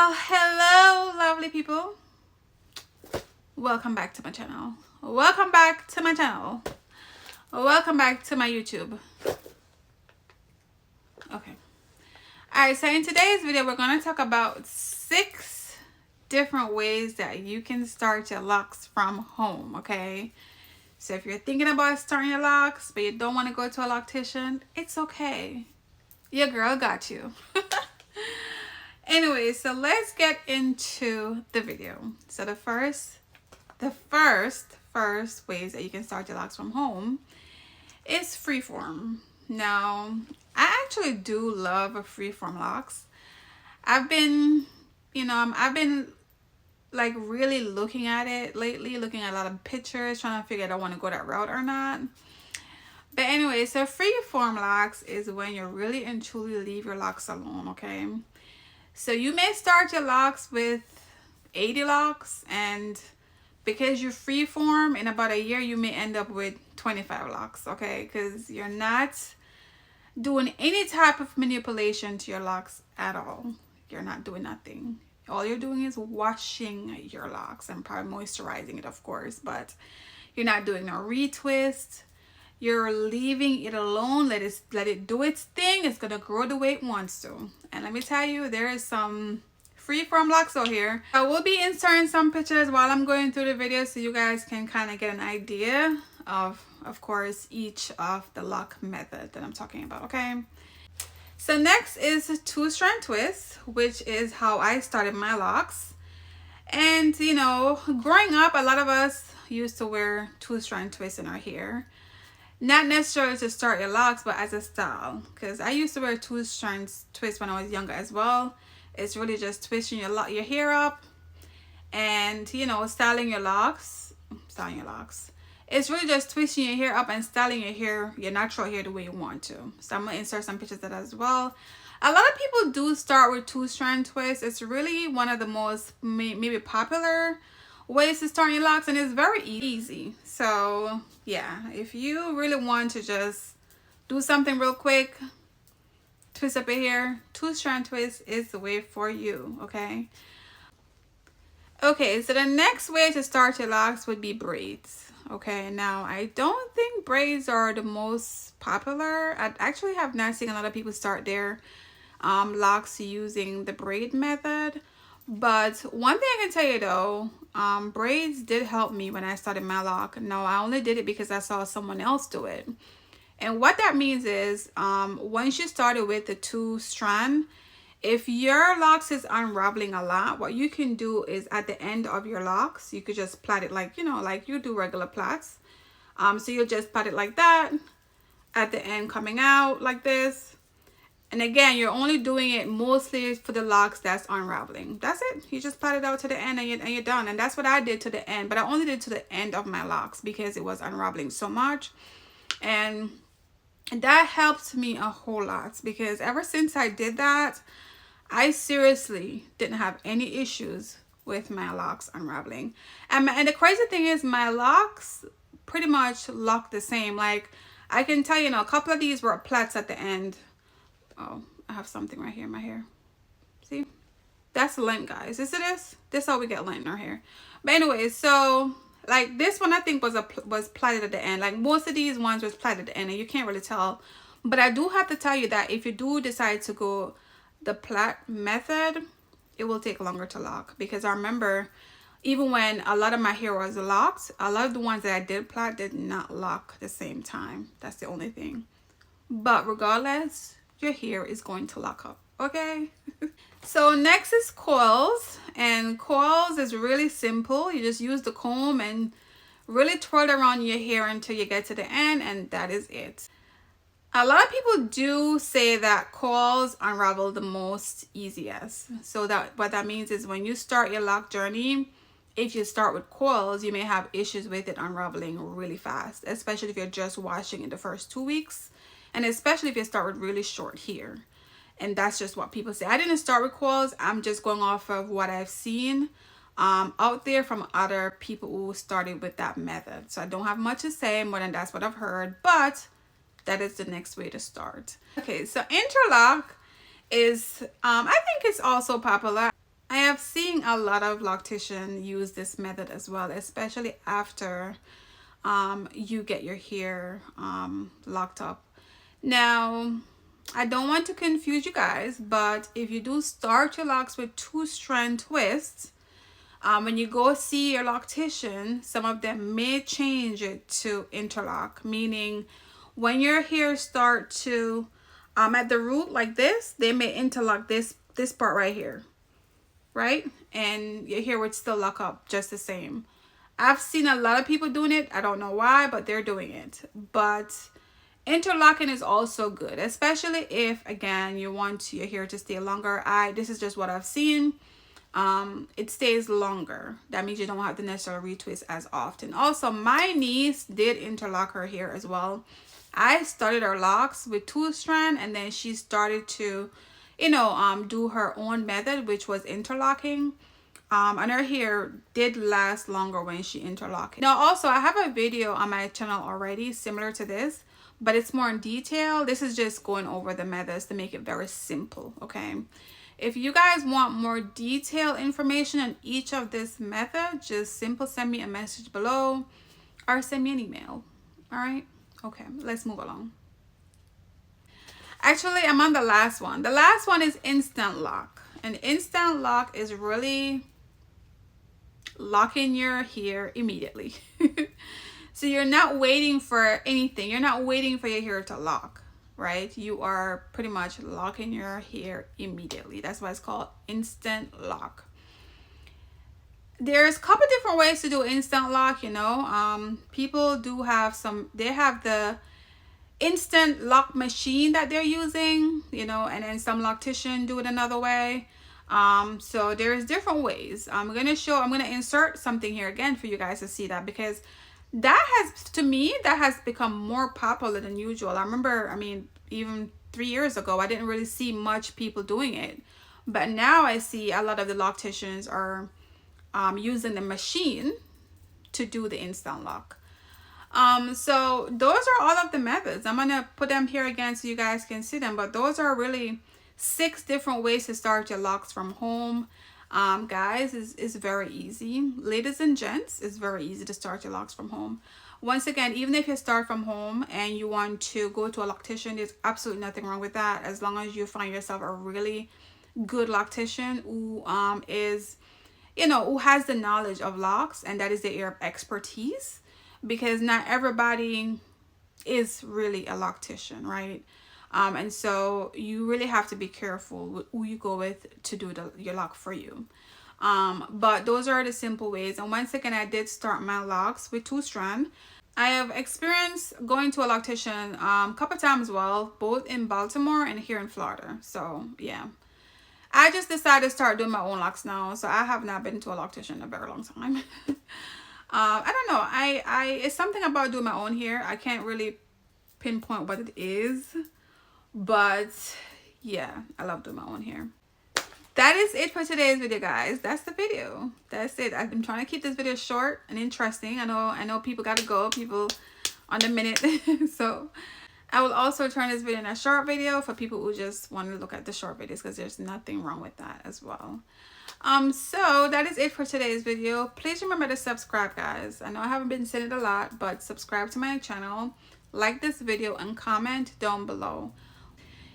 Well, hello, lovely people. Welcome back to my channel. Welcome back to my channel. Welcome back to my YouTube. Okay. Alright, so in today's video, we're going to talk about 6 different ways that you can start your locks from home, okay? So if you're thinking about starting your locks, but you don't want to go to a loctician, it's okay. Your girl got you. Anyway, so let's get into the video. So the first ways that you can start your locks from home is freeform. Now, I actually do love a freeform locks. I've been like really looking at it lately, looking at a lot of pictures, trying to figure out if I want to go that route or not. But anyway, so freeform locks is when you really and truly leave your locks alone, okay? So you may start your locks with 80 locks, and because you're freeform, in about a year you may end up with 25 locks, okay? Because you're not doing any type of manipulation to your locks at all. You're not doing nothing. All you're doing is washing your locks and probably moisturizing it, of course, but you're not doing no retwist. You're leaving it alone. Let it do its thing. It's gonna grow the way it wants to. And let me tell you, there is some freeform locks out here. I will be inserting some pictures while I'm going through the video so you guys can kind of get an idea of course, each of the lock method that I'm talking about, okay? So next is 2-strand twist, which is how I started my locks. And you know, growing up, a lot of us used to wear 2-strand twists in our hair. Not necessarily to start your locks, but as a style. Because I used to wear 2-strand twists when I was younger as well. It's really just twisting your hair up and, you know, styling your locks. It's really just twisting your hair up and styling your hair, your natural hair, the way you want to. So I'm going to insert some pictures of that as well. A lot of people do start with 2-strand twists. It's really one of the most maybe popular ways to start your locks, and it's very easy. So yeah, if you really want to just do something real quick, twist up your hair, 2-strand twist is the way for you, okay? Okay, so the next way to start your locks would be braids. Okay, now I don't think braids are the most popular. I actually have not seen a lot of people start their locks using the braid method. But one thing I can tell you though, braids did help me when I started my lock. No, I only did it because I saw someone else do it. And what that means is, once you started with the 2-strand, if your locks is unraveling a lot, what you can do is at the end of your locks, you could just plait it like, you know, like you do regular plaits. So you'll just plait it like that, at the end coming out like this. And again, you're only doing it mostly for the locks that's unraveling. That's it. You just plait it out to the end and you're done. And that's what I did to the end. But I only did to the end of my locks because it was unraveling so much. And that helped me a whole lot, because ever since I did that, I seriously didn't have any issues with my locks unraveling. And the crazy thing is, my locks pretty much look the same. Like, I can tell you, a couple of these were plaits at the end. Oh, I have something right here in my hair. See? That's lint, guys. Is it this? This is how we get lint in our hair. But anyway, so like this one I think was plaited at the end. Like most of these ones was plaited at the end, and you can't really tell. But I do have to tell you that if you do decide to go the plait method, it will take longer to lock. Because I remember even when a lot of my hair was locked, a lot of the ones that I did plait did not lock the same time. That's the only thing. But regardless, your hair is going to lock up, okay? So next is coils, and coils is really simple. You just use the comb and really twirl around your hair until you get to the end, and that is it. A lot of people do say that coils unravel the most easiest. So that what that means is when you start your lock journey, if you start with coils, you may have issues with it unraveling really fast, especially if you're just washing in the first 2 weeks. And especially if you start with really short hair. And that's just what people say. I didn't start with coils. I'm just going off of what I've seen out there from other people who started with that method. So I don't have much to say more than that's what I've heard. But that is the next way to start. Okay, so interlock is, I think it's also popular. I have seen a lot of locticians use this method as well, especially after you get your hair locked up. Now, I don't want to confuse you guys, but if you do start your locks with 2-strand twists, when you go see your loctician, some of them may change it to interlock, meaning when your hair start to at the root like this, they may interlock this part right here, right? And your hair would still lock up just the same. I've seen a lot of people doing it. I don't know why, but they're doing it. But interlocking is also good, especially if, again, you want your hair to stay longer. This is just what I've seen. It stays longer. That means you don't have to necessarily retwist as often. Also, my niece did interlock her hair as well. I started her locks with 2-strand, and then she started to, do her own method, which was interlocking. And her hair did last longer when she interlocked it. Now, also, I have a video on my channel already similar to this, but it's more in detail. This is just going over the methods to make it very simple, okay? If you guys want more detailed information on each of this method, just simply send me a message below or send me an email. All right? Okay, let's move along. Actually, I'm on the last one. The last one is instant lock. And instant lock is really locking your hair immediately. So you're not waiting for anything. You're not waiting for your hair to lock, right? You are pretty much locking your hair immediately. That's why it's called instant lock. There's a couple different ways to do instant lock, people do have they have the instant lock machine that they're using, and then some loctician do it another way. So there's different ways. I'm going to insert something here again for you guys to see that, because that has become more popular than usual. I remember, even 3 years ago, I didn't really see much people doing it, but now I see a lot of the locticians are using the machine to do the instant lock. So those are all of the methods. I'm gonna put them here again so you guys can see them, but those are really 6 different ways to start your locks from home. Guys, is very easy. Ladies and gents, it's very easy to start your locks from home. Once again, even if you start from home and you want to go to a loctician, there's absolutely nothing wrong with that, as long as you find yourself a really good loctician who is, who has the knowledge of locks, and that is the area of expertise, because not everybody is really a loctician, right? And so you really have to be careful with who you go with to do your lock for you. But those are the simple ways. And once again, I did start my locks with 2-strand. I have experienced going to a loctician a couple times, well, both in Baltimore and here in Florida. So yeah, I just decided to start doing my own locks now. So I have not been to a loctician in a very long time. I don't know. It's something about doing my own hair. I can't really pinpoint what it is, but yeah, I love doing my own hair. That is it for today's video, guys. That's the video. That's it. I've been trying to keep this video short and interesting. I know people gotta go, people on the minute. So I will also turn this video into a short video for people who just want to look at the short videos, because there's nothing wrong with that as well. So that is it for today's video. Please remember to subscribe, guys. I know I haven't been saying it a lot, but subscribe to my channel, like this video, and comment down below.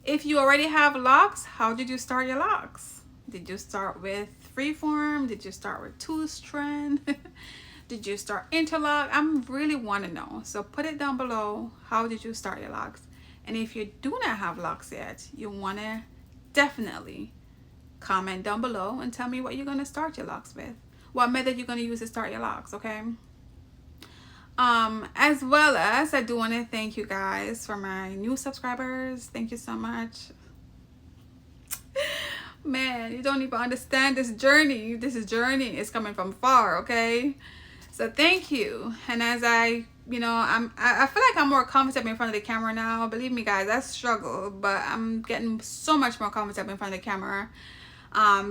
If you already have locks, how did you start your locks? Did you start with freeform? Did you start with 2-strand? Did you start interlock? I really want to know. So put it down below. How did you start your locks? And if you do not have locks yet, you want to definitely comment down below and tell me what you're going to start your locks with. What method you're going to use to start your locks, okay? As well as, I do want to thank you guys for my new subscribers. Thank you so much. Man, you don't even understand this journey. This journey is coming from far, okay? So thank you. And as I feel like I'm more comfortable in front of the camera now. Believe me, guys, I struggle, but I'm getting so much more comfortable in front of the camera,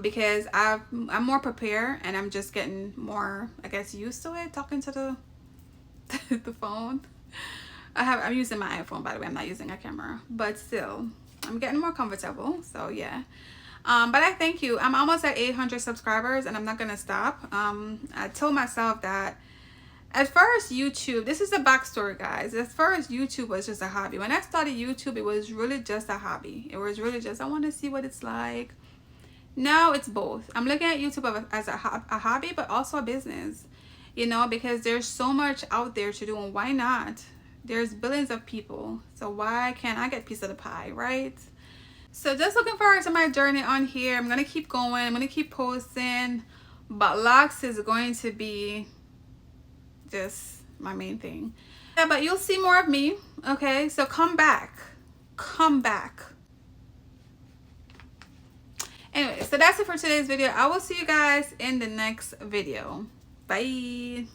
because I'm more prepared, and I'm just getting more, I guess, used to it, talking to the the phone. I'm using my iPhone, by the way. I'm not using a camera, but still I'm getting more comfortable. So yeah, But I thank you. I'm almost at 800 subscribers and I'm not gonna stop. I told myself that at first YouTube, this is the backstory, guys. At first YouTube was just a hobby. When I started YouTube, it was really just a hobby. It was really just, I want to see what it's like. Now it's both. I'm looking at YouTube as a hobby, but also a business, you know, because there's so much out there to do, and why not? There's billions of people, so why can't I get a piece of the pie, right? So just looking forward to my journey on here. I'm gonna keep going. I'm gonna keep posting, but Locs is going to be just my main thing. Yeah, but you'll see more of me. Okay, so come back. Anyway, so that's it for today's video. I will see you guys in the next video. Bye.